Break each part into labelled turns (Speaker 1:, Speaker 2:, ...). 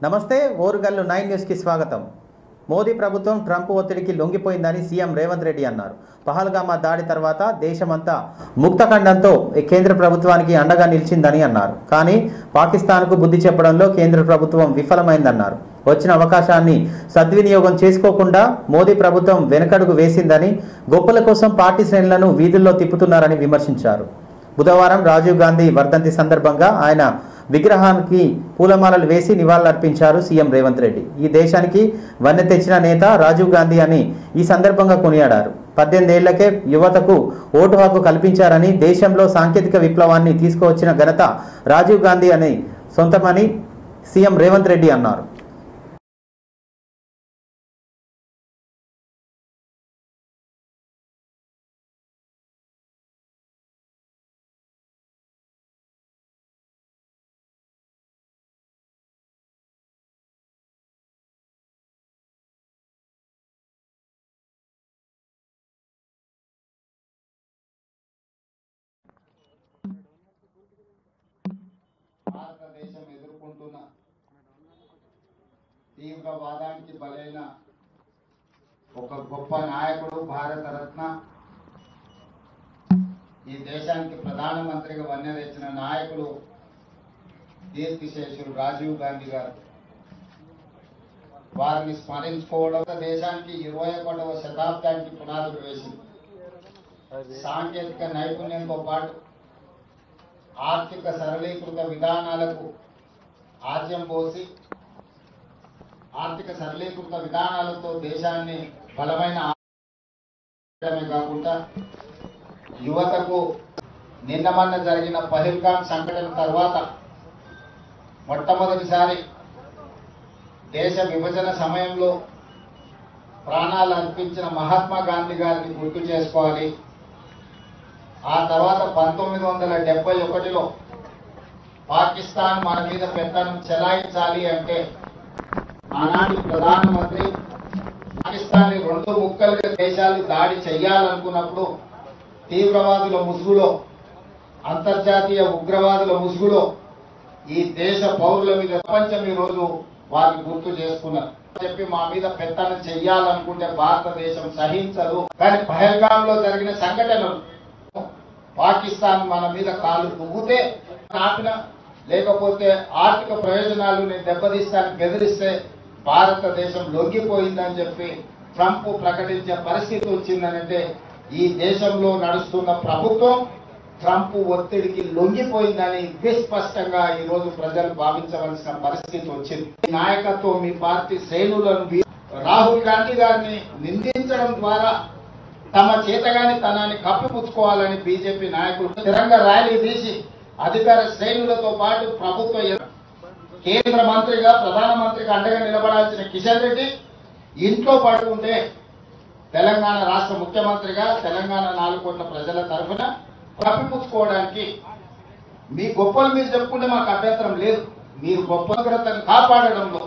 Speaker 1: నమస్తే ఓరుగల్లు 9 న్యూస్ కి స్వాగతం. మోదీ ప్రభుత్వం ట్రంప్ ఒత్తిడికి లొంగిపోయిందని సీఎం రేవంత్ రెడ్డి అన్నారు. పహల్గామా దాడి తర్వాత దేశమంతా ముక్తఖండంతో కేంద్ర ప్రభుత్వానికి అండగా నిలిచిందని అన్నారు. కానీ పాకిస్తాన్కు బుద్ధి చెప్పడంలో కేంద్ర ప్రభుత్వం విఫలమైందన్నారు. వచ్చిన అవకాశాన్ని సద్వినియోగం చేసుకోకుండా మోదీ ప్రభుత్వం వెనకడుగు వేసిందని, గొప్పల కోసం పార్టీ శ్రేణులను వీధుల్లో తిప్పుతున్నారని విమర్శించారు. బుధవారం రాజీవ్ గాంధీ వర్ధంతి సందర్భంగా ఆయన విగ్రహానికి పూలమాలలు వేసి నివాళులర్పించారు సీఎం రేవంత్ రెడ్డి. ఈ దేశానికి వన్నె తెచ్చిన నేత రాజీవ్ గాంధీ అని ఈ సందర్భంగా కొనియాడారు. 18 ఏళ్లకే యువతకు ఓటు హక్కు కల్పించారని, దేశంలో సాంకేతిక విప్లవాన్ని తీసుకువచ్చిన ఘనత రాజీవ్ గాంధీ అని సొంతమని సీఎం రేవంత్ రెడ్డి అన్నారు.
Speaker 2: భారతదేశం ఎదుర్కొంటున్న తీవ్రవాదానికి బలైన ఒక గొప్ప నాయకుడు, భారత రత్న, ఈ దేశానికి ప్రధానమంత్రిగా వన్నె తెచ్చిన నాయకుడు కీర్తిశేషులు రాజీవ్ గాంధీ గారు. వారిని స్మరించుకోవడం దేశానికి 21వ శతాబ్దానికి పునాదులు వేసింది. సాంకేతిక నైపుణ్యంతో పాటు ఆర్థిక సరళీకృత విధానాలకు ఆద్యం పోసి, ఆర్థిక సరళీకృత విధానాలతో దేశాన్ని బలమైన కాకుండా యువతకు నిన్నమన్న జరిగిన పహల్గాం సంఘటన తర్వాత మొట్టమొదటిసారి దేశ విభజన సమయంలో ప్రాణాలు అర్పించిన మహాత్మా గాంధీ గారిని గుర్తు చేసుకోవాలి. ఆ తర్వాత 1971లో పాకిస్తాన్ మన మీద పెత్తనం చెలాయించాలి అంటే ఆనాటి ప్రధానమంత్రి పాకిస్తాన్ 2 ముక్కలుగా దేశాలు దాడి చెయ్యాలనుకున్నప్పుడు తీవ్రవాదుల ముసుగులో, అంతర్జాతీయ ఉగ్రవాదుల ముసుగులో ఈ దేశ పౌరుల మీద ప్రపంచం ఈరోజు వారిని గుర్తు చేసుకున్నారు. చెప్పి మా మీద పెత్తనం చెయ్యాలనుకుంటే భారతదేశం సహించదు. కానీ పహల్గాంలో జరిగిన సంఘటనలు, పాకిస్తాన్ మన మీద కాలు దువ్వుతే ఆపిన, లేకపోతే ఆర్థిక ప్రయోజనాలు నేను దెబ్బతీస్తాను బెదిరిస్తే భారతదేశం లొంగిపోయిందని చెప్పి ట్రంప్ ప్రకటించే పరిస్థితి వచ్చిందనంటే ఈ దేశంలో నడుస్తున్న ప్రభుత్వం ట్రంప్ ఒత్తిడికి లొంగిపోయిందని విస్పష్టంగా ఈ రోజు ప్రజలు భావించవలసిన పరిస్థితి వచ్చింది. నాయకత్వం మీ పార్టీ శ్రేణులను రాహుల్ గాంధీ గారిని నిందించడం ద్వారా తమ చేతగాని తనాన్ని కప్పిపుచ్చుకోవాలని బీజేపీ నాయకులు స్థిరంగా ర్యాలీ తీసి అధికార శ్రేణులతో పాటు ప్రభుత్వ కేంద్ర మంత్రిగా, ప్రధానమంత్రిగా అండగా నిలబడాల్సిన కిషన్ రెడ్డి ఇంట్లో పడుకుంటే తెలంగాణ రాష్ట్ర ముఖ్యమంత్రిగా తెలంగాణ 4 కోట్ల ప్రజల తరఫున కప్పిపుచ్చుకోవడానికి మీ గొప్పలు మీరు చెప్పుకుంటే మాకు అభ్యంతరం లేదు. మీరు గొప్పగ్రతను కాపాడడంలో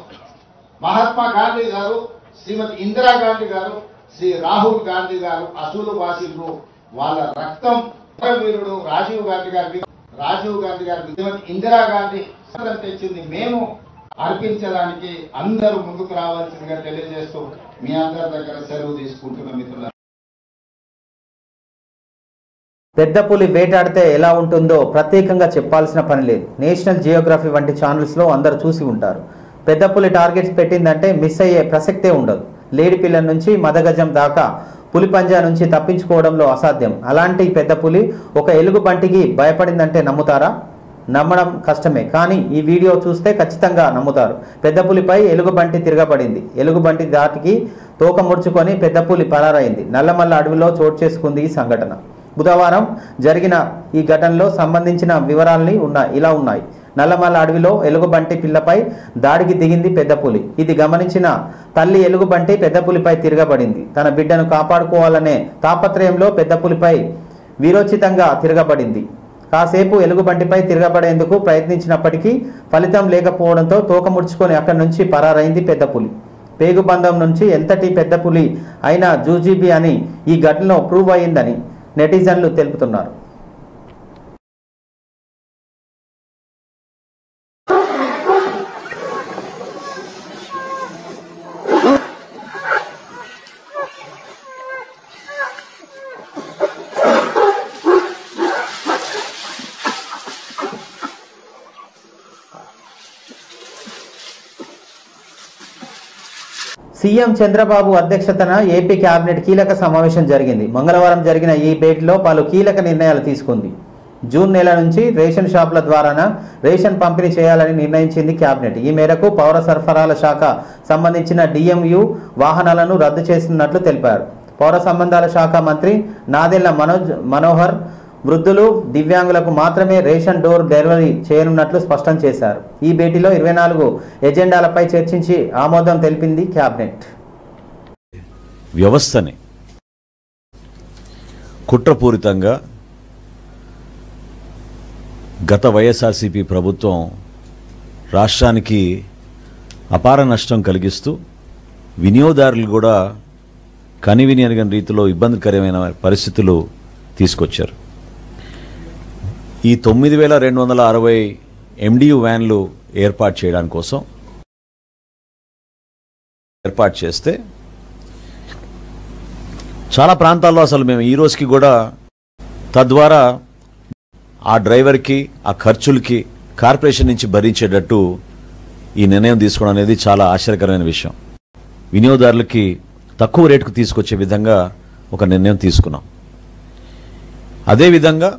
Speaker 2: మహాత్మా గాంధీ గారు, శ్రీమతి ఇందిరాగాంధీ గారు, శ్రీ రాహుల్ గాంధీ గారు అసూలు బాసిలు. వాళ్ళ రక్తం వీరుడు రాజీవ్ గాంధీ గారి శ్రీమతి ఇందిరాగాంధీ తెచ్చింది. మేము అర్పించడానికి అందరూ ముందుకు రావాల్సిందిగా తెలియజేస్తూ మీ అందరి దగ్గర సెలవు తీసుకుంటున్న మిత్రుల.
Speaker 1: పెద్ద పులి వేటాడితే ఎలా ఉంటుందో ప్రత్యేకంగా చెప్పాల్సిన పని లేదు. నేషనల్ జియోగ్రఫీ వంటి ఛానల్స్లో అందరూ చూసి ఉంటారు. పెద్ద పులి టార్గెట్స్ పెట్టిందంటే మిస్ అయ్యే ప్రసక్తే ఉండదు. లేడి పిల్లల నుంచి మదగజం దాకా పులి పంజా నుంచి తప్పించుకోవడంలో అసాధ్యం. అలాంటి పెద్ద పులి ఒక ఎలుగుబంటికి భయపడిందంటే నమ్ముతారా? నమ్మడం కష్టమే, కానీ ఈ వీడియో చూస్తే ఖచ్చితంగా నమ్ముతారు. పెద్ద పులిపై ఎలుగుబంటి తిరగబడింది. ఎలుగుబంటి దాటికి తోక ముడుచుకొని పెద్ద పులి పరారైంది. నల్లమల్ల అడవిలో చోటు చేసుకుంది ఈ సంఘటన. బుధవారం జరిగిన ఈ ఘటనలో సంబంధించిన వివరాలని ఇలా ఉన్నాయి. నల్లమల్ల అడవిలో ఎలుగుబంటి పిల్లపై దాడికి దిగింది పెద్ద పులి. ఇది గమనించిన తల్లి ఎలుగుబంటి పెద్ద పులిపై తిరగబడింది. తన బిడ్డను కాపాడుకోవాలనే తాపత్రయంలో పెద్ద పులిపై వీరోచితంగా తిరగబడింది. కాసేపు ఎలుగుబంటిపై తిరగబడేందుకు ప్రయత్నించినప్పటికీ ఫలితం లేకపోవడంతో తోక ముడుచుకొని అక్కడి నుంచి పరారైంది పెద్ద పులి. పేగుబంధం నుంచి ఎంతటి పెద్ద పులి అయినా జూజీబీ అని ఈ ఘటనలో ప్రూవ్ అయిందని నెటిజన్లు తెలుపుతున్నారు. సీఎం చంద్రబాబు అధ్యక్షతన ఏపీ కేబినెట్ కీలక సమావేశం జరిగింది. మంగళవారం జరిగిన ఈ భేటీలో పలు కీలక నిర్ణయాలు తీసుకుంది. జూన్ నెల నుంచి రేషన్ షాపుల ద్వారాన రేషన్ పంపిణీ చేయాలని నిర్ణయించింది కేబినెట్. ఈ మేరకు పౌర సరఫరాల శాఖ సంబంధించిన డిఎంయు వాహనాలను రద్దు చేస్తున్నట్లు తెలిపారు. పౌర సంబంధాల శాఖ మంత్రి నాదెళ్ల మనోహర్ వృద్ధులు, దివ్యాంగులకు మాత్రమే రేషన్ డోర్ డెలివరీ చేయనున్నట్లు స్పష్టం చేశారు. ఈ భేటీలో 24 ఎజెండాలపై చర్చించి ఆమోదం తెలిపింది కేబినెట్.
Speaker 3: వ్యవస్థని కుట్రపూరితంగా గత వైఎస్ఆర్సీపీ ప్రభుత్వం రాష్ట్రానికి అపార నష్టం కలిగిస్తూ వినియోగదారులు కూడా కనివిని ఎరగని రీతిలో ఇబ్బందికరమైన పరిస్థితులు తీసుకొచ్చారు. ఈ 9260 MDU వ్యాన్లు ఏర్పాటు చేయడానికి కోసం ఏర్పాటు చేస్తే చాలా ప్రాంతాల్లో అసలు మేము ఈ రోజుకి కూడా తద్వారా ఆ డ్రైవర్కి ఆ ఖర్చులకి కార్పొరేషన్ నుంచి భరించేటట్టు ఈ నిర్ణయం తీసుకోవడం అనేది చాలా ఆశ్చర్యకరమైన విషయం. వినియోగదారులకి తక్కువ రేటుకు తీసుకొచ్చే విధంగా ఒక నిర్ణయం తీసుకున్నాం. అదేవిధంగా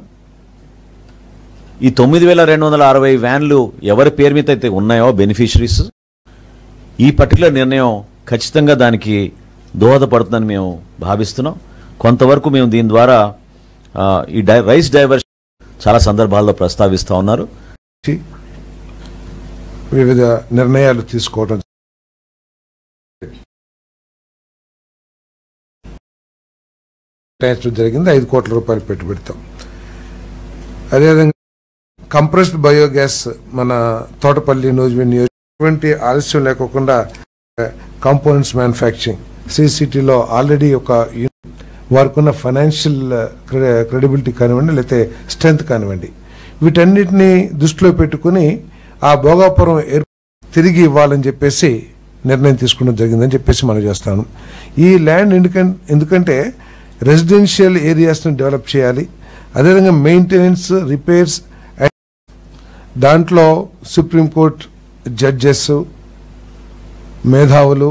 Speaker 3: ఈ 9260 వ్యాన్లు ఎవరి పేరు మీద అయితే ఉన్నాయో బెనిఫిషరీస్, ఈ పర్టికులర్ నిర్ణయం ఖచ్చితంగా దానికి దోహదపడుతుందని మేము భావిస్తున్నాం. కొంతవరకు మేము దీని ద్వారా ఈ రైస్ డైవర్షన్ చాలా సందర్భాల్లో ప్రస్తావిస్తూ ఉన్నారు.
Speaker 4: వివిధ నిర్ణయాలు తీసుకోవడం జరిగింది. 5 కోట్ల రూపాయలు పెట్టుబడితాం. అదేవిధంగా కంప్రెస్డ్ బయోగ్యాస్ మన తోటపల్లి నూజివీడ్ ఎటువంటి ఆలస్యం లేకుండా కాంపోనెంట్స్ మ్యానుఫ్యాక్చరింగ్ సిసిటీలో ఆల్రెడీ ఒక వారికి ఉన్న ఫైనాన్షియల్ క్రెడిబిలిటీ కానివ్వండి, లేకపోతే స్ట్రెంత్ కానివ్వండి, వీటన్నిటిని దృష్టిలో పెట్టుకుని ఆ భోగాపురం తిరిగి ఇవ్వాలని చెప్పేసి నిర్ణయం తీసుకోవడం జరిగిందని చెప్పేసి మనం చేస్తాను. ఈ ల్యాండ్ ఎందుకంటే రెసిడెన్షియల్ ఏరియాస్ని డెవలప్ చేయాలి. అదేవిధంగా మెయింటెనెన్స్, రిపేర్స్, దాంట్లో సుప్రీంకోర్టు జడ్జెస్, మేధావులు,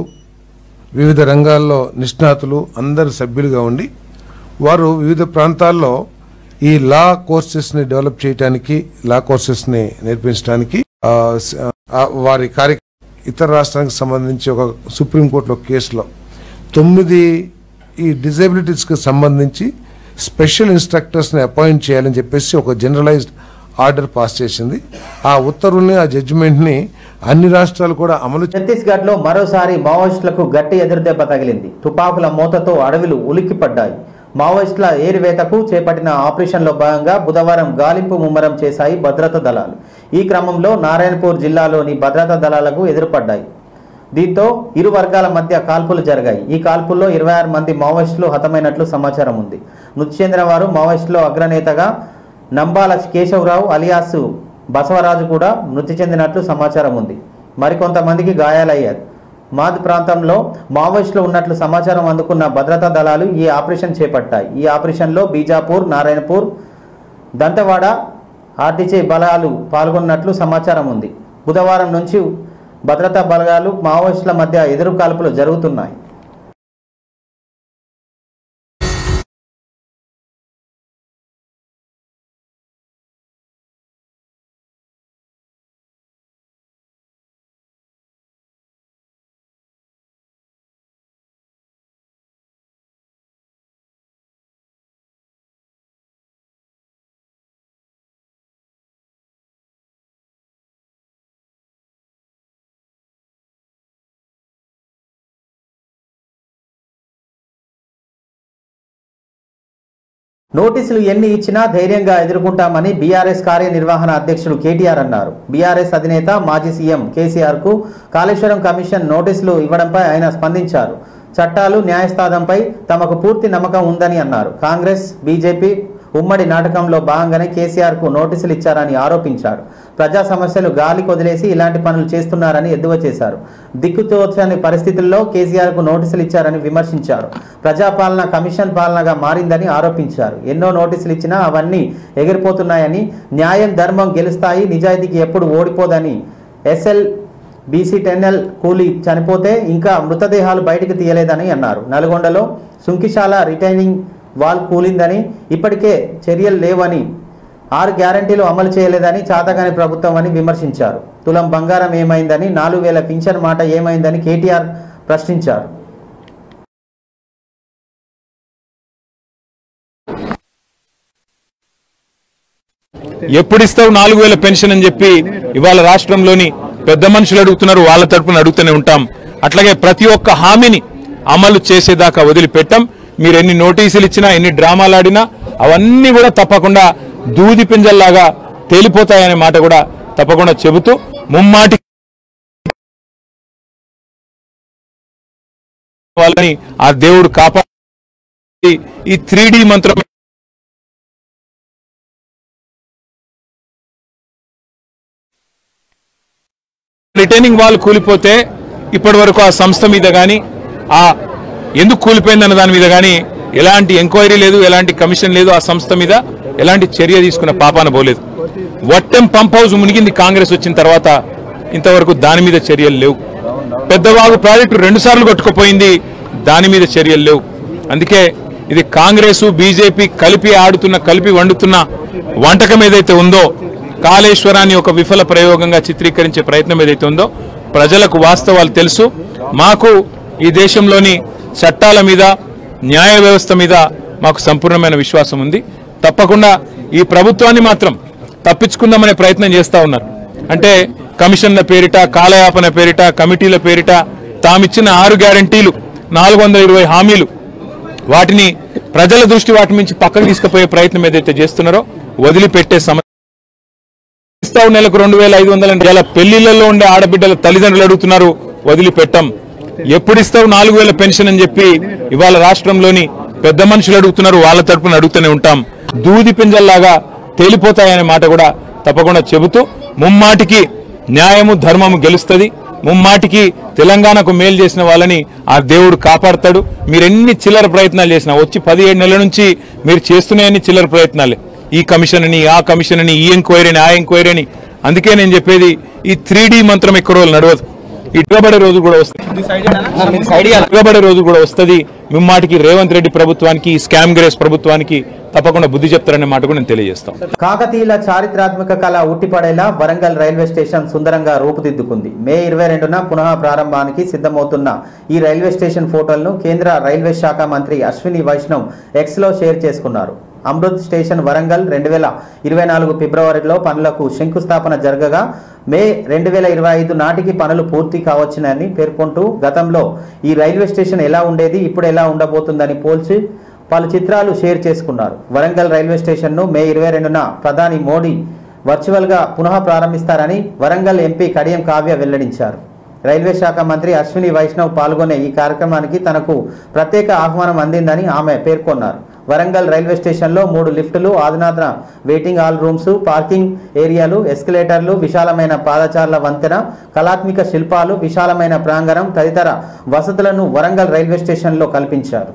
Speaker 4: వివిధ రంగాల్లో నిష్ణాతులు అందరు సభ్యులుగా ఉండి వారు వివిధ ప్రాంతాల్లో ఈ లా కోర్సెస్ని డెవలప్ చేయడానికి, లా కోర్సెస్ని నేర్పించడానికి వారి ఇతర రాష్ట్రానికి సంబంధించి ఒక సుప్రీంకోర్టులో కేసులో 9 ఈ డిజేబిలిటీస్కి సంబంధించి స్పెషల్ ఇన్స్ట్రక్టర్స్ని అపాయింట్ చేయాలని చెప్పేసి ఒక జనరలైజ్డ్ ఆర్డర్ పాస్ చేసింది. ఆ ఉత్తర్వుల్ని, ఆ జడ్జిమెంట్ని అన్ని రాష్ట్రాలు కూడా అమలు.
Speaker 1: ఛత్తీస్గఢ్ లో మరోసారి మావోయిస్టులకు గట్టి ఎదురుదెబ్బ తగిలింది. తుపాకుల మూతతో అడవులు ఉలిక్కిపడ్డాయి. మావోయిస్టుల ఏరివేతకు చేపట్టిన ఆపరేషన్లో భాగంగా బుధవారం గాలింపు ముమ్మరం చేశాయి భద్రతా దళాలు. ఈ క్రమంలో నారాయణపూర్ జిల్లాలోని భద్రతా దళాలకు ఎదురుపడ్డాయి. దీంతో ఇరు వర్గాల మధ్య కాల్పులు జరిగాయి. ఈ కాల్పుల్లో 26 మంది మావోయిస్టులు హతమైనట్లు సమాచారం ఉంది. మృతి చెందిన వారు మావోయిస్టులో అగ్రనేతగా నంబాల కేశవరావు అలియాసు బసవరాజు కూడా మృతి చెందినట్లు సమాచారం ఉంది. మరికొంతమందికి గాయాలయ్యారు. మాద్ ప్రాంతంలో మావోయిస్టులు ఉన్నట్లు సమాచారం అందుకున్న భద్రతా దళాలు ఈ ఆపరేషన్ చేపట్టాయి. ఈ ఆపరేషన్లో బీజాపూర్, నారాయణపూర్, దంతవాడ ఆర్టీసీ బలాలు పాల్గొన్నట్లు సమాచారం ఉంది. బుధవారం నుంచి భద్రతా బలగాలు మావోయిస్టుల మధ్య ఎదురు కాల్పులు జరుగుతున్నాయి. నోటీసులు ఎన్ని ఇచ్చినా ధైర్యంగా ఎదుర్కొంటామని బీఆర్ఎస్ కార్యనిర్వహణ అధ్యక్షుడు కేటీఆర్ అన్నారు. బీఆర్ఎస్ అధినేత మాజీ సీఎం కేసీఆర్ కు కాళేశ్వరం కమిషన్ నోటీసులు ఇవ్వడంపై ఆయన స్పందించారు. చట్టాలు, న్యాయస్థానంపై తమకు పూర్తి నమ్మకం ఉందని అన్నారు. కాంగ్రెస్, బీజేపీ ఉమ్మడి నాటకంలో భాగంగానే కేసీఆర్ కు నోటీసులు ఇచ్చారని ఆరోపించారు. ప్రజా సమస్యలు గాలి కొదిలేసి ఇలాంటి పనులు చేస్తున్నారని ఎద్దేవా చేశారు. దిక్కుతోచని పరిస్థితుల్లో కేసీఆర్ కు నోటీసులు ఇచ్చారని విమర్శించారు. ప్రజాపాలన కమిషన్ పాలనగా మారిందని ఆరోపించారు. ఎన్నో నోటీసులు ఇచ్చినా అవన్నీ ఎగిరిపోతున్నాయని, న్యాయం, ధర్మం గెలుస్తాయి, నిజాయితీకి ఎప్పుడు ఓడిపోదని BC10L కూలీ చనిపోతే ఇంకా మృతదేహాలు బయటికి తీయలేదని అన్నారు. నల్గొండలో సుంకిశాల రిటైనింగ్ వాల్ కూలిందని, ఇప్పటికే చర్యలు లేవని, 6 గ్యారంటీలు అమలు చేయలేదని చాతగాని ప్రభుత్వం అని విమర్శించారు. తులం బంగారం ఏమైందని, 4000 పింఛన్ మాట ఏమైందని కేటీఆర్ ప్రశ్నించారు.
Speaker 5: ఎప్పుడు ఇస్తావు 4000 పెన్షన్ అని చెప్పి ఇవాళ రాష్ట్రంలోని పెద్ద మనుషులు అడుగుతున్నారు, వాళ్ళ తరపున అడుగుతూనే ఉంటాం. అట్లాగే ప్రతి ఒక్క హామీని అమలు చేసేదాకా వదిలిపెట్టాం. మీరు ఎన్ని నోటీసులు ఇచ్చినా, ఎన్ని డ్రామాలు ఆడినా అవన్నీ కూడా తప్పకుండా దూది పింజల్లాగా తేలిపోతాయనే మాట కూడా తప్పకుండా చెబుతూ ముమ్మాటి వాళ్ళని ఆ దేవుడు కాపాడి ఈ 3D మంత్రం రిటైనింగ్ వాల్ కూలిపోతే ఇప్పటి వరకు ఆ సంస్థ మీద కానీ, ఆ ఎందుకు కూలిపోయిందన్న దాని మీద కానీ ఎలాంటి ఎంక్వైరీ లేదు, ఎలాంటి కమిషన్ లేదు. ఆ సంస్థ మీద ఎలాంటి చర్య తీసుకున్న పాపాన పోలేదు. వట్టెం పంప్ హౌస్ మునిగింది కాంగ్రెస్ వచ్చిన తర్వాత, ఇంతవరకు దాని మీద చర్యలు లేవు. పెద్దవాగు ప్రాజెక్టు 2 సార్లు కొట్టుకుపోయింది, దాని మీద చర్యలు లేవు. అందుకే ఇది కాంగ్రెస్ బీజేపీ కలిపి ఆడుతున్న, కలిపి వండుతున్న వంటకం ఏదైతే ఉందో, కాళేశ్వరాన్ని ఒక విఫల ప్రయోగంగా చిత్రీకరించే ప్రయత్నం ఏదైతే ఉందో, ప్రజలకు వాస్తవాలు తెలుసు. మాకు ఈ దేశంలోని చట్టాల మీద, న్యాయ వ్యవస్థ మీద మాకు సంపూర్ణమైన విశ్వాసం ఉంది. తప్పకుండా ఈ ప్రభుత్వాన్ని మాత్రం తప్పించుకుందామనే ప్రయత్నం చేస్తూ ఉన్నారు. అంటే కమిషన్ల పేరిట, కాలయాపన పేరిట, కమిటీల పేరిట తామిచ్చిన 6 గ్యారంటీలు, 420 హామీలు, వాటిని ప్రజల దృష్టి వాటి నుంచి పక్కకు తీసుకుపోయే ప్రయత్నం ఏదైతే చేస్తున్నారో వదిలిపెట్టే సమస్య. ఇస్తావు నెలకు 2500 పెళ్లిళ్లలో ఉండే ఆడబిడ్డల తల్లిదండ్రులు అడుగుతున్నారు, వదిలిపెట్టాం. ఎప్పుడు ఇస్తావు 4000 పెన్షన్ అని చెప్పి ఇవాళ రాష్ట్రంలోని పెద్ద మనుషులు అడుగుతున్నారు, వాళ్ళ తరపున అడుగుతూనే ఉంటాం. దూది పింజల్లాగా తేలిపోతాయనే మాట కూడా తప్పకుండా చెబుతూ ముమ్మాటికి న్యాయము ధర్మము గెలుస్తుంది. ముమ్మాటికి తెలంగాణకు మేలు చేసిన వాళ్ళని ఆ దేవుడు కాపాడతాడు. మీరు ఎన్ని చిల్లర ప్రయత్నాలు చేసినా, వచ్చి 17 నెలల నుంచి మీరు చేస్తున్న అన్ని చిల్లర ప్రయత్నాలే. ఈ కమిషన్ అని, ఆ కమిషన్ అని, ఈ ఎంక్వైరీ అని, ఆ ఎంక్వైరీ అని. అందుకే నేను చెప్పేది ఈ 3D మంత్రం ఎక్కువ రోజులు నడవదు. ఇటుబడే రోజు కూడా వస్తుంది. మిమ్మాటికి రేవంత్ రెడ్డి ప్రభుత్వానికి, స్కామ్ గ్రేస్ ప్రభుత్వానికి తప్పకుండా బుద్ధి చెప్తారనే మాట కూడా నేను తెలియజేస్తాం.
Speaker 1: కాకతీయుల చారిత్రాత్మక కళ ఉట్టిపడేలా వరంగల్ రైల్వే స్టేషన్ సుందరంగా రూపుదిద్దుకుంది. మే 22న పునః ప్రారంభానికి సిద్ధమవుతున్న ఈ రైల్వే స్టేషన్ ఫోటోలను కేంద్ర రైల్వే శాఖ మంత్రి అశ్విని వైష్ణవ్ ఎక్స్లో షేర్ చేసుకున్నారు. అమృత్ స్టేషన్ వరంగల్ 2024 ఫిబ్రవరిలో పనులకు శంకుస్థాపన జరగగా మే 2025 నాటికి పనులు పూర్తి కావచ్చునని పేర్కొంటూ గతంలో ఈ రైల్వే స్టేషన్ ఎలా ఉండేది, ఇప్పుడు ఎలా ఉండబోతుందని పోల్చి పలు చిత్రాలు షేర్ చేసుకున్నారు. వరంగల్ రైల్వే స్టేషన్ను మే 22న ప్రధాని మోడీ వర్చువల్గా పునః ప్రారంభిస్తారని వరంగల్ ఎంపీ కడియం కావ్య వెల్లడించారు. రైల్వే శాఖ మంత్రి అశ్విని వైష్ణవ్ పాల్గొనే ఈ కార్యక్రమానికి తనకు ప్రత్యేక ఆహ్వానం అందిందని ఆమె పేర్కొన్నారు. వరంగల్ రైల్వే స్టేషన్లో 3 లిఫ్టులు, ఆధునాతన వెయిటింగ్ హాల్ రూమ్స్, పార్కింగ్ ఏరియాలు, ఎస్కలేటర్లు, విశాలమైన పాదచారుల వంతెన, కళాత్మక శిల్పాలు, విశాలమైన ప్రాంగణం తదితర వసతులను వరంగల్ రైల్వే స్టేషన్లో కల్పించారు.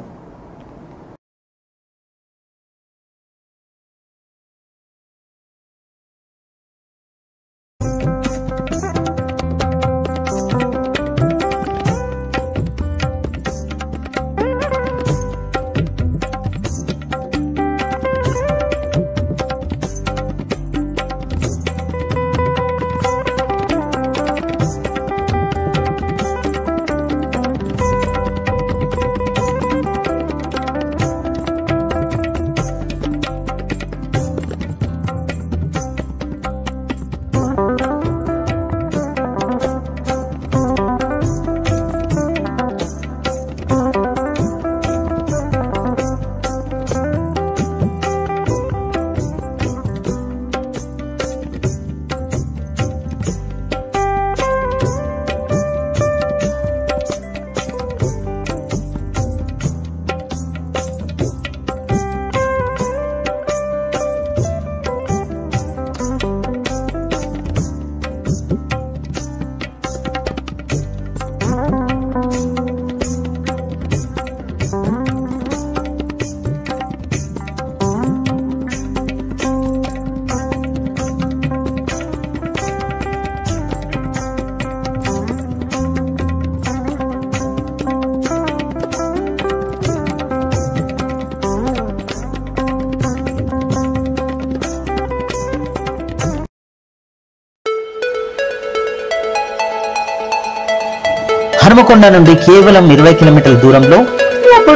Speaker 1: హనుమకొండ నుండి కేవలం 20 కిలోమీటర్ల దూరంలో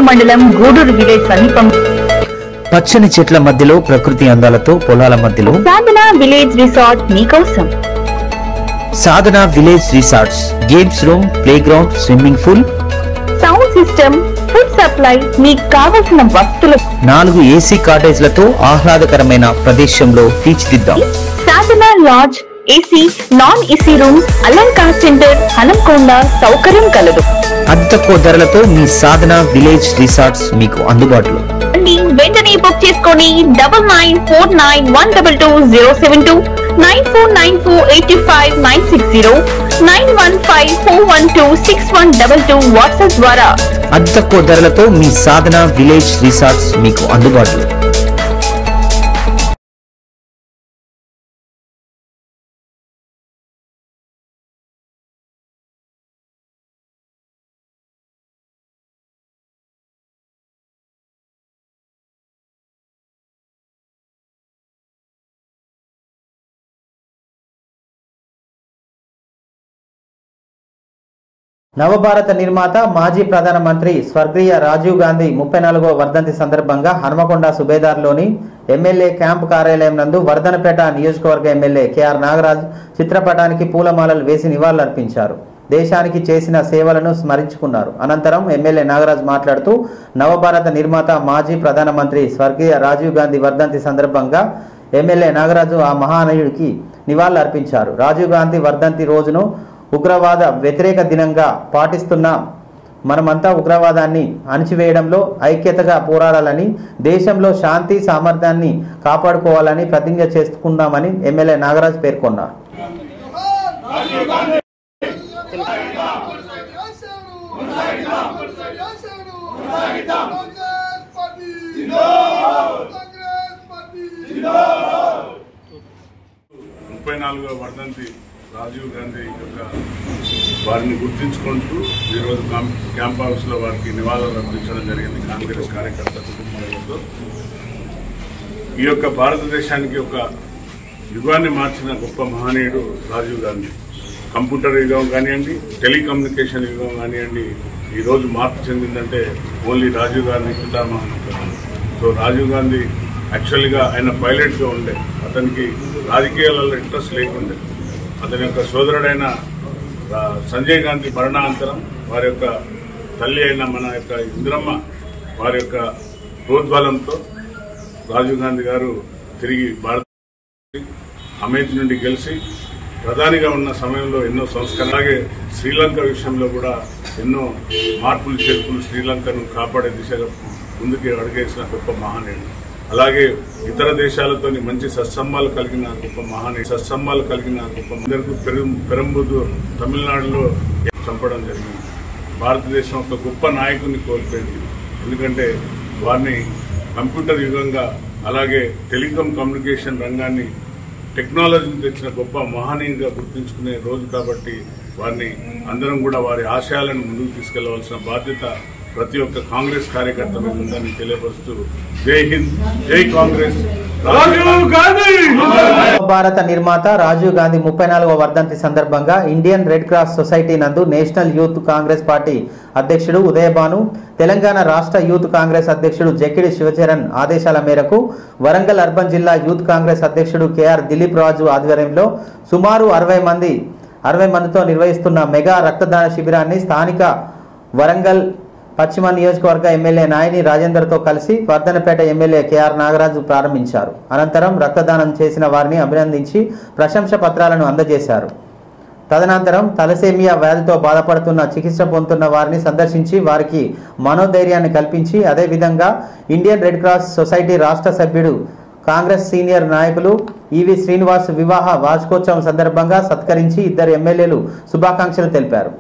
Speaker 6: మండలం గూడూరు విలేజ్ సమీపం
Speaker 1: పచ్చని చెట్ల మధ్యలో ప్రకృతి అందాలతో పొలాల మధ్యలో
Speaker 6: సాధన విలేజ్ రిసార్ట్ మీకోసం.
Speaker 1: Sadhana village resorts, games room, play ground, swimming pool,
Speaker 6: sound system, food supply, మీకు కావలసిన వస్తువులు
Speaker 1: 4 ఏసీ కాటేజ్లతో ఆహ్లాదకరమైన ప్రదేశంలో తీర్చిదిద్దాం.
Speaker 6: Sadhana lodge, AC, non AC room, Alankar centre, Hanumakonda సౌకర్యం కలదు.
Speaker 1: అతి తక్కువ ధరలతో మీ సాధన విలేజ్ రిసార్ట్స్ మీకు అందుబాటులో.
Speaker 6: వెంటనే బుక్ చేసుకొని 9949122072 949485960915412612 వాట్సాప్ ద్వారా
Speaker 1: అతి తక్కువ ధరలతో మీ సాధన విలేజ్ రిసార్ట్స్ మీకు అందుబాటులో. నవభారత నిర్మాత మాజీ ప్రధానమంత్రి స్వర్గీయ రాజీవ్ గాంధీ 34వ వర్ధంతి సందర్భంగా హనుమకొండ సుబేదార్లోని ఎమ్మెల్యే క్యాంపు కార్యాలయం నందు వర్ధనపేట నియోజకవర్గ ఎమ్మెల్యే కేఆర్ నాగరాజ్ చిత్రపటానికి పూలమాలలు వేసి నివాళులర్పించారు. దేశానికి చేసిన సేవలను స్మరించుకున్నారు. అనంతరం ఎమ్మెల్యే నాగరాజ్ మాట్లాడుతూ నవభారత నిర్మాత మాజీ ప్రధానమంత్రి స్వర్గీయ రాజీవ్ గాంధీ వర్ధంతి సందర్భంగా ఎమ్మెల్యే నాగరాజు ఆ మహానీయుడికి నివాళులర్పించారు. రాజీవ్ గాంధీ వర్ధంతి రోజును ఉగ్రవాద వ్యతిరేక దినంగా పాటిస్తున్న మనమంతా ఉగ్రవాదాన్ని అణిచివేయడంలో ఐక్యతగా పోరాడాలని, దేశంలో శాంతి సామర్థ్యాన్ని కాపాడుకోవాలని ప్రతిజ్ఞ చేసుకున్నామని ఎమ్మెల్యే నాగరాజ్ పేర్కొన్నారు.
Speaker 7: వర్ధంతి రాజీవ్ గాంధీ యొక్క వారిని గుర్తించుకుంటూ ఈరోజు క్యాంప్ హౌస్లో వారికి నివాళులు అర్పించడం జరిగింది. కాంగ్రెస్ కార్యకర్త కుటుంబాలతో ఈ యొక్క భారతదేశానికి ఒక యుగాన్ని మార్చిన గొప్ప మహనీయుడు రాజీవ్ గాంధీ. కంప్యూటర్ యుగం కానివ్వండి, టెలికమ్యూనికేషన్ యుగం కానివ్వండి, ఈరోజు మార్పు చెందిందంటే ఓన్లీ రాజీవ్ గాంధీ పితామహం. సో రాజీవ్ గాంధీ యాక్చువల్గా ఆయన పైలట్గా ఉండే, అతనికి రాజకీయాలలో ఇంట్రెస్ట్ లేకుండే. అతని యొక్క సోదరుడైన సంజయ్ గాంధీ మరణానంతరం వారి యొక్క తల్లి అయిన మన యొక్క ఇందిరమ్మ వారి యొక్క ప్రోద్బలంతో రాజీవ్ గాంధీ గారు తిరిగి భారత అమేథీ నుండి గెలిచి ప్రధానిగా ఉన్న సమయంలో ఎన్నో సంస్కరణ, అలాగే శ్రీలంక విషయంలో కూడా ఎన్నో మార్పులు చేర్పులు శ్రీలంకను కాపాడే దిశగా ముందుకు అడుగేసిన గొప్ప మహానీయుడు. అలాగే ఇతర దేశాలతోని మంచి సత్సంబాలు కలిగిన గొప్ప అందరికీ పెరంబుదూర్ తమిళనాడులో చంపడం జరిగింది. భారతదేశం ఒక గొప్ప నాయకుడిని కోల్పోయింది. ఎందుకంటే వారిని కంప్యూటర్ యుగంగా, అలాగే కమ్యూనికేషన్ రంగాన్ని టెక్నాలజీని తెచ్చిన గొప్ప మహనీయుడిగా గుర్తించుకునే రోజు కాబట్టి వారిని అందరం కూడా వారి ఆశయాలను ముందుకు తీసుకెళ్లవలసిన బాధ్యత ప్రతి ఒక్క కాంగ్రెస్ కార్యకర్త మీద ఉందని తెలియపరుస్తూ జై హింద్, జై కాంగ్రెస్, రాజీవ్ గాంధీ.
Speaker 1: భారత నిర్మాత రాజీవ్ గాంధీ 34వ వర్ధంతి సందర్భంగా ఇండియన్ రెడ్ క్రాస్ సొసైటీ నందు నేషనల్ యూత్ కాంగ్రెస్ పార్టీ అధ్యక్షుడు ఉదయభాను, తెలంగాణ రాష్ట్ర యూత్ కాంగ్రెస్ అధ్యక్షుడు జక్కిడి శివచరణ్ ఆదేశాల మేరకు వరంగల్ అర్బన్ జిల్లా యూత్ కాంగ్రెస్ అధ్యక్షుడు కేఆర్ దిలీప్ రాజు ఆధ్వర్యంలో సుమారు 60 మందితో నిర్వహిస్తున్న మెగా రక్తదాన శిబిరాన్ని స్థానిక వరంగల్ పశ్చిమ నియోజకవర్గ ఎమ్మెల్యే నాయని రాజేందర్తో కలిసి వర్ధనపేట ఎమ్మెల్యే కేఆర్ నాగరాజు ప్రారంభించారు. అనంతరం రక్తదానం చేసిన వారిని అభినందించి ప్రశంస పత్రాలను అందజేశారు. తదనంతరం తలసేమియా వ్యాధితో బాధపడుతున్న చికిత్స పొందుతున్న వారిని సందర్శించి వారికి మనోధైర్యాన్ని కల్పించి, అదేవిధంగా ఇండియన్ రెడ్ క్రాస్ సొసైటీ రాష్ట్ర సభ్యుడు కాంగ్రెస్ సీనియర్ నాయకులు ఈవి శ్రీనివాస్ వివాహ వార్షికోత్సవం సందర్భంగా సత్కరించి 2 ఎమ్మెల్యేలు శుభాకాంక్షలు తెలిపారు.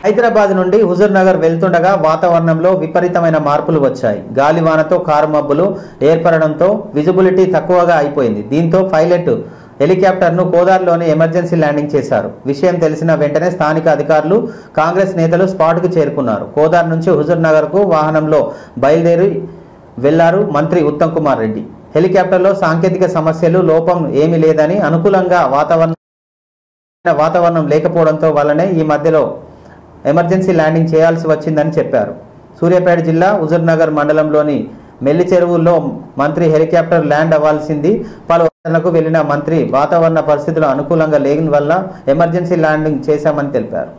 Speaker 1: హైదరాబాద్ నుండి హుజూర్ నగర్ వెళ్తుండగా వాతావరణంలో విపరీతమైన మార్పులు వచ్చాయి. గాలివానతో కారు మబ్బులు ఏర్పడడంతో విజిబిలిటీ తక్కువగా అయిపోయింది. దీంతో పైలట్ హెలికాప్టర్ను కోదార్లోని ఎమర్జెన్సీ ల్యాండింగ్ చేశారు. విషయం తెలిసిన వెంటనే స్థానిక అధికారులు, కాంగ్రెస్ నేతలు స్పాట్కు చేరుకున్నారు. కోదార్ నుంచి హుజూర్ నగర్కు వాహనంలో బయలుదేరి వెళ్లారు మంత్రి ఉత్తమ్ కుమార్ రెడ్డి. హెలికాప్టర్లో సాంకేతిక సమస్యలు, లోపం ఏమీ లేదని, అనుకూలంగా వాతావరణం లేకపోవడంతో వల్లనే ఈ మధ్యలో ఎమర్జెన్సీ ల్యాండింగ్ చేయాల్సి వచ్చిందని చెప్పారు. సూర్యాపేట జిల్లా హుజూర్ నగర్ మండలంలోని మెల్లి చెరువుల్లో మంత్రి హెలికాప్టర్ ల్యాండ్ అవ్వాల్సింది. పలు కు వెళ్లిన మంత్రి వాతావరణ పరిస్థితులు అనుకూలంగా లేని వల్ల ఎమర్జెన్సీ ల్యాండింగ్ చేశామని తెలిపారు.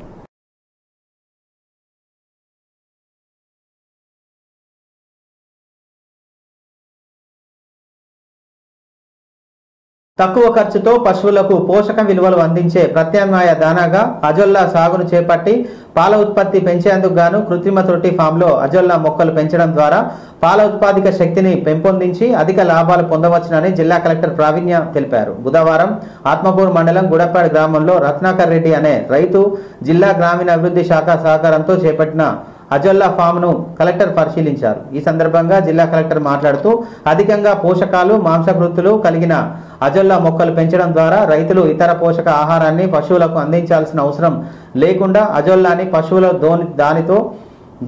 Speaker 1: తక్కువ ఖర్చుతో పశువులకు పోషక విలువలు అందించే ప్రత్యామ్నాయ దానాగా అజొల్లా సాగును చేపట్టి పాల ఉత్పత్తి పెంచేందుకు గాను కృత్రిమ తొట్టి ఫామ్లో అజొల్లా మొక్కలు పెంచడం ద్వారా పాల ఉత్పాదక శక్తిని పెంపొందించి అధిక లాభాలు పొందవచ్చునని జిల్లా కలెక్టర్ ప్రావీణ్య తెలిపారు. బుధవారం ఆత్మకూరు మండలం గుడపాడు గ్రామంలో రత్నాకర్ రెడ్డి అనే రైతు జిల్లా గ్రామీణాభివృద్ధి శాఖ సహకారంతో చేపట్టిన అజొల్లా ఫామ్ను కలెక్టర్ పరిశీలించారు. ఈ సందర్భంగా జిల్లా కలెక్టర్ మాట్లాడుతూ అధికంగా పోషకాలు, మాంసకృతులు కలిగిన అజొల్లా మొక్కలు పెంచడం ద్వారా రైతులు ఇతర పోషక ఆహారాన్ని పశువులకు అందించాల్సిన అవసరం లేకుండా అజొల్లాని పశువుల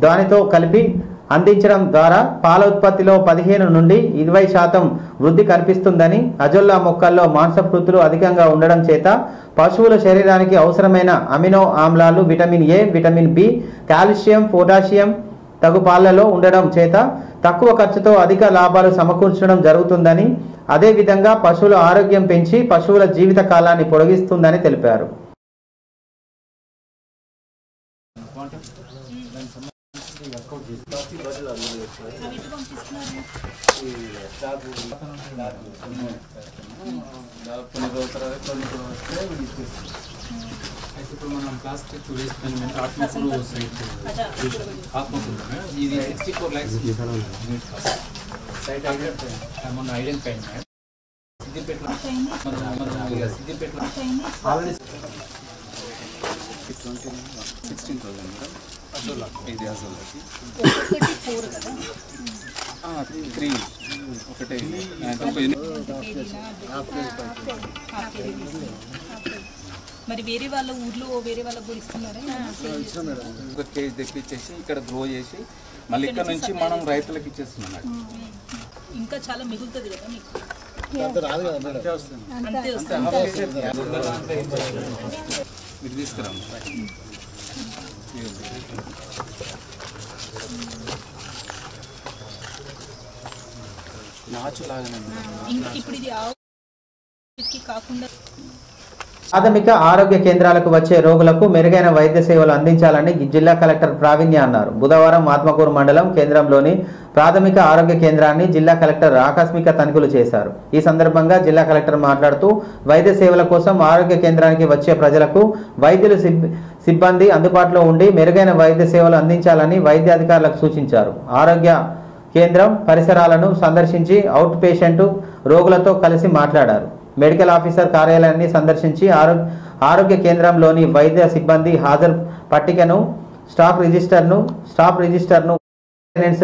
Speaker 1: దానితో కలిపి అందించడం ద్వారా పాల ఉత్పత్తిలో 15 నుండి 20% వృద్ధి కనిపిస్తుందని, అజొల్లా మొక్కల్లో మాంసకృతులు అధికంగా ఉండడం చేత పశువుల శరీరానికి అవసరమైన అమినో ఆమ్లాలు, vitamin A, vitamin B, calcium, potassium తగు పాలలో ఉండడం చేత తక్కువ ఖర్చుతో అధిక లాభాలు సమకూర్చడం జరుగుతుందని, అదేవిధంగా పశువుల ఆరోగ్యం పెంచి పశువుల జీవిత కాలాన్ని పొడిగిస్తుందని తెలిపారు.
Speaker 8: అయితే ఇప్పుడు మనం plastic waste management Atmakur site ఇది 64 lakhs సైట్ మన ఐడెంటిఫై సిద్దిపేట ఆల్రెడీ 16,000 ఇది అసలుకి 4 కదా 3 ఒకటే
Speaker 9: మరి వేరే వాళ్ళ ఊర్లో వేరే వాళ్ళకు కూడా ఇస్తున్నారా?
Speaker 8: ఒక కేజీ తెప్పించేసి ఇక్కడ గ్రో చేసి మళ్ళీ ఇక్కడ నుంచి మనం రైతులకు ఇచ్చేస్తున్నాం.
Speaker 9: ఇంకా చాలా మిగులుతుంది కదా మీకు?
Speaker 8: మీరు తీసుకురా నాచు లాగానే
Speaker 9: ఇప్పుడు ఇది కాకుండా
Speaker 1: ప్రాథమిక ఆరోగ్య కేంద్రాలకు వచ్చే రోగులకు మెరుగైన వైద్య సేవలు అందించాలని జిల్లా కలెక్టర్ ప్రావీణ్య అన్నారు. బుధవారం ఆత్మకూరు మండలం కేంద్రంలోని ప్రాథమిక ఆరోగ్య కేంద్రాన్ని జిల్లా కలెక్టర్ ఆకస్మిక తనిఖీలు చేశారు. ఈ సందర్భంగా జిల్లా కలెక్టర్ మాట్లాడుతూ వైద్య సేవల కోసం ఆరోగ్య కేంద్రానికి వచ్చే ప్రజలకు వైద్యులు సిబ్బంది అందుబాటులో ఉండి మెరుగైన వైద్య సేవలు అందించాలని వైద్య అధికారులకు సూచించారు. ఆరోగ్య కేంద్రం పరిసరాలను సందర్శించి అవుట్ పేషెంట్ రోగులతో కలిసి మాట్లాడారు. మెడికల్ ఆఫీసర్ కార్యాలయాన్ని సందర్శించి ఆరోగ్య కేంద్రంలోని వైద్య సిబ్బంది హాజరు పట్టికను, స్టాఫ్ రిజిస్టర్ను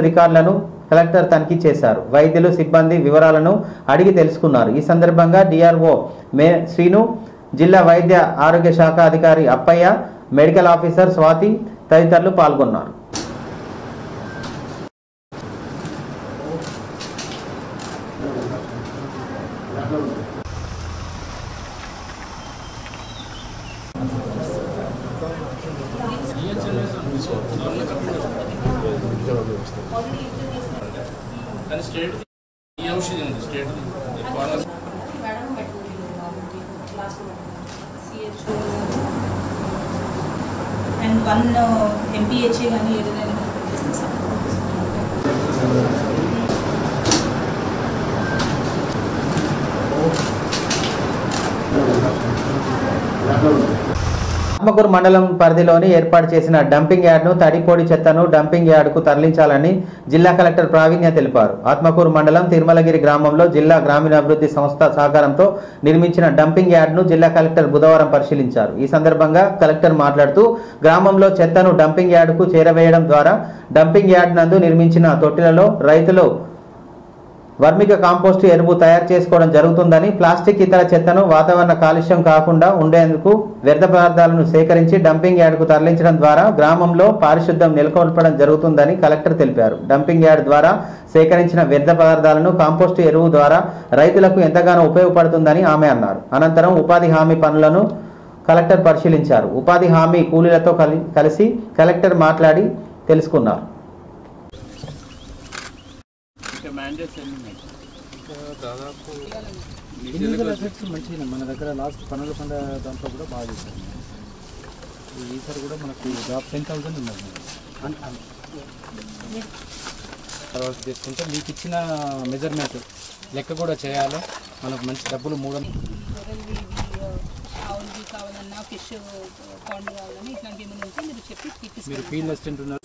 Speaker 1: రికార్డులను కలెక్టర్ తనిఖీ చేశారు. వైద్యులు సిబ్బంది వివరాలను అడిగి తెలుసుకున్నారు. ఈ సందర్భంగా డిఆర్ఓ శ్రీను, జిల్లా వైద్య ఆరోగ్య శాఖ అధికారి అప్పయ్య, మెడికల్ ఆఫీసర్ స్వాతి తదితరులు పాల్గొన్నారు.
Speaker 8: స్టేట్ ఈ ఔషధి ఉంది స్టేట్
Speaker 9: అండ్ 1 MPHA కానీ ఏదైనా
Speaker 1: ఆత్మకూరు మండలం పరిధిలోని ఏర్పాటు చేసిన డంపింగ్ యార్డ్ను తడిపొడి చెత్తను డంపింగ్ యార్డుకు తరలించాలని జిల్లా కలెక్టర్ ప్రావీణ్య తెలిపారు. ఆత్మకూరు మండలం తిరుమలగిరి గ్రామంలో జిల్లా గ్రామీణాభివృద్ధి సంస్థ సహకారంతో నిర్మించిన డంపింగ్ యార్డ్ను జిల్లా కలెక్టర్ బుధవారం పరిశీలించారు. ఈ సందర్భంగా కలెక్టర్ మాట్లాడుతూ గ్రామంలో చెత్తను డంపింగ్ యార్డుకు చేరవేయడం ద్వారా డంపింగ్ యార్డ్ నందు నిర్మించిన తొట్టిలలో రైతులు వర్మిక కాంపోస్ట్ ఎరువు తయారు చేసుకోవడం జరుగుతుందని, ప్లాస్టిక్ ఇతర చెత్తను వాతావరణ కాలుష్యం కాకుండా ఉండేందుకు వ్యర్థ పదార్థాలను సేకరించి డంపింగ్ యార్డుకు తరలించడం ద్వారా గ్రామంలో పారిశుద్ధ్యం నెలకొల్పడం జరుగుతుందని కలెక్టర్ తెలిపారు. డంపింగ్ యార్డ్ ద్వారా సేకరించిన వ్యర్థ పదార్థాలను కాంపోస్ట్ ఎరువు ద్వారా రైతులకు ఎంతగానో ఉపయోగపడుతుందని ఆమె అన్నారు. అనంతరం ఉపాధి హామీ పనులను కలెక్టర్ పరిశీలించారు. ఉపాధి హామీ కూలీలతో కలిసి కలెక్టర్ మాట్లాడి తెలుసుకున్నారు.
Speaker 8: దాదాపు ఇనిషియల్ ఎఫెక్ట్స్ మంచిగా మన దగ్గర లాస్ట్ పనుల పండ దాంట్లో కూడా బాగా చేశారు. ఈసారి కూడా మనకు జాబ్ 10,000 ఉన్నది. తర్వాత తీసుకుంటే మీకు ఇచ్చిన మెజర్మెంట్ లెక్క కూడా చేయాలి. మనకు మంచి డబ్బులు 3
Speaker 9: ఆవులకి కావాలన్నా ఫిష్ పాండ్ కావాలని ఇట్లాంటి ఏమైనా ఉంటే మీరు చెప్పి
Speaker 8: మీరు ఫీల్డ్ అసిస్టెంట్ ఉన్నారు.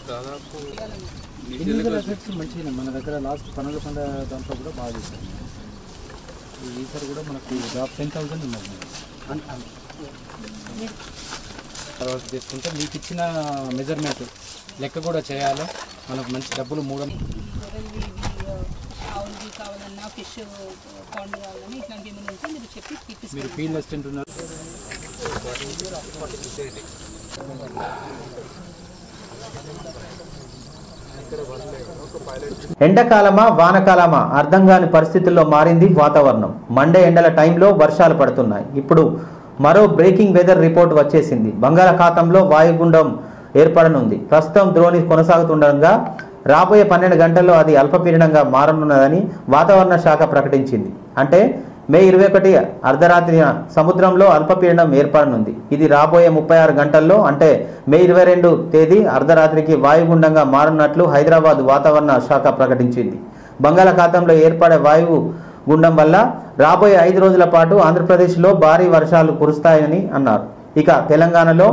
Speaker 8: దాదాపు ఇనిషియల్ ఎఫెక్ట్స్ మంచిగా మన దగ్గర లాస్ట్ పనుల పండ దాంట్లో కూడా బాగా చేశారు. ఈసారి కూడా మనకు జాబ్ 10,000 ఉన్నది. తర్వాత తీసుకుంటే మీకు ఇచ్చిన మెజర్మెంట్ లెక్క కూడా చేయాలి. మనకు మంచి డబ్బులు 3
Speaker 9: ఆవులకి కావాలన్నా ఫిష్ పాండ్ కావాలని ఇట్లాంటి ఏమైనా ఉంటే మీరు చెప్పి
Speaker 8: మీరు ఫీల్డ్ అసిస్టెంట్ ఉన్నారు.
Speaker 1: ఎండాకాలమా వానకాలమా అర్థం కాని పరిస్థితుల్లో మారింది వాతావరణం. మండే ఎండల టైంలో వర్షాలు పడుతున్నాయి. ఇప్పుడు మరో బ్రేకింగ్ వెదర్ రిపోర్ట్ వచ్చేసింది. బంగాళాఖాతంలో వాయుగుండం ఏర్పడనుంది. ప్రస్తుతం ద్రోణి కొనసాగుతుండగా రాబోయే 12 గంటల్లో అది అల్పపీడనంగా మారనున్నదని వాతావరణ శాఖ ప్రకటించింది. అంటే మే 21 అర్ధరాత్రిన సముద్రంలో అల్పపీడనం ఏర్పడనుంది. ఇది రాబోయే 36 గంటల్లో అంటే మే 22 తేదీ అర్ధరాత్రికి వాయుగుండంగా మారనున్నట్లు హైదరాబాద్ వాతావరణ శాఖ ప్రకటించింది. బంగాళాఖాతంలో ఏర్పడే వాయువు గుండం వల్ల రాబోయే 5 రోజుల పాటు ఆంధ్రప్రదేశ్లో భారీ వర్షాలు కురుస్తాయని అన్నారు. ఇక తెలంగాణలో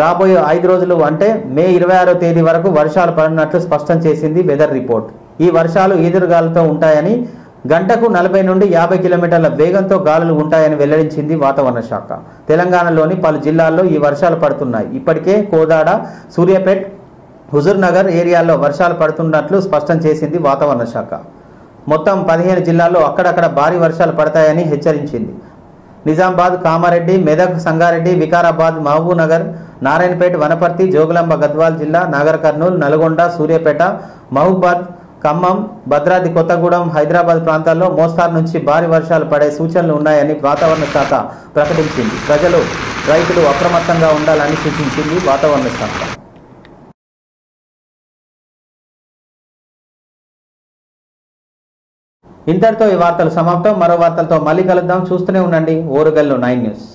Speaker 1: రాబోయే 5 రోజులు అంటే మే 26 తేదీ వరకు వర్షాలు పడనున్నట్లు స్పష్టం చేసింది వెదర్ రిపోర్ట్. ఈ వర్షాలు ఈదురుగాలులతో ఉంటాయని, గంటకు 40 నుండి 50 కిలోమీటర్ల వేగంతో గాలులు ఉంటాయని వెల్లడించింది వాతావరణ శాఖ. తెలంగాణలోని పలు జిల్లాల్లో ఈ వర్షాలు పడుతున్నాయి. ఇప్పటికే కోదాడ, సూర్యాపేట్, హుజూర్ నగర్ ఏరియాల్లో వర్షాలు పడుతున్నట్లు స్పష్టం చేసింది వాతావరణ శాఖ. మొత్తం 15 జిల్లాల్లో అక్కడక్కడ భారీ వర్షాలు పడతాయని హెచ్చరించింది. నిజామాబాద్, కామారెడ్డి, మెదక్, సంగారెడ్డి, వికారాబాద్, మహబూబ్నగర్, నారాయణపేట, వనపర్తి, జోగులాంబ గద్వాల్ జిల్లా, నాగర్ కర్నూల్, నల్గొండ, సూర్యాపేట, మహబూబాద్, ఖమ్మం, భద్రాద్రి కొత్తగూడెం, హైదరాబాద్ ప్రాంతాల్లో మోస్తారు నుంచి భారీ వర్షాలు పడే సూచనలు ఉన్నాయని వాతావరణ శాఖ ప్రకటించింది. ప్రజలు, రైతులు అప్రమత్తంగా ఉండాలని సూచించింది వాతావరణ శాఖ. ఇంతటితో ఈ వార్తలు సమాప్తం. మరో వార్తలతో మళ్ళీ కలుద్దాం. చూస్తూనే ఉండండి ఓరుగల్లు 9 న్యూస్.